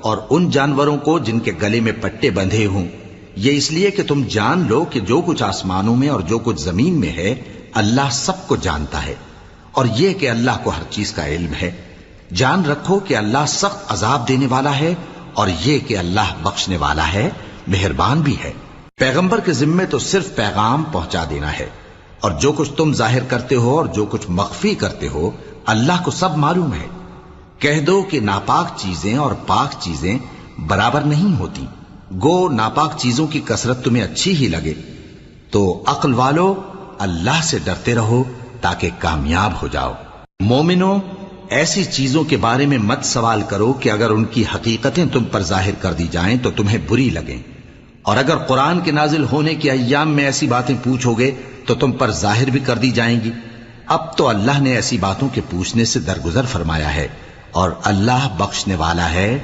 اور ان جانوروں کو جن کے گلے میں پٹے بندھے ہوں، یہ اس لیے کہ تم جان لو کہ جو کچھ آسمانوں میں اور جو کچھ زمین میں ہے اللہ سب کو جانتا ہے، اور یہ کہ اللہ کو ہر چیز کا علم ہے۔ جان رکھو کہ اللہ سخت عذاب دینے والا ہے، اور یہ کہ اللہ بخشنے والا ہے، مہربان بھی ہے۔ پیغمبر کے ذمے تو صرف پیغام پہنچا دینا ہے، اور جو کچھ تم ظاہر کرتے ہو اور جو کچھ مخفی کرتے ہو اللہ کو سب معلوم ہے۔ کہہ دو کہ ناپاک چیزیں اور پاک چیزیں برابر نہیں ہوتی، گو ناپاک چیزوں کی کثرت تمہیں اچھی ہی لگے، تو عقل والو اللہ سے ڈرتے رہو تاکہ کامیاب ہو جاؤ۔ مومنو، ایسی چیزوں کے بارے میں مت سوال کرو کہ اگر ان کی حقیقتیں تم پر ظاہر کر دی جائیں تو تمہیں بری لگیں، اور اگر قرآن کے نازل ہونے کے ایام میں ایسی باتیں پوچھو گے تو تم پر ظاہر بھی کر دی جائیں گی۔ اب تو اللہ نے ایسی باتوں کے پوچھنے سے درگزر فرمایا ہے، اور اللہ بخشنے والا ہے،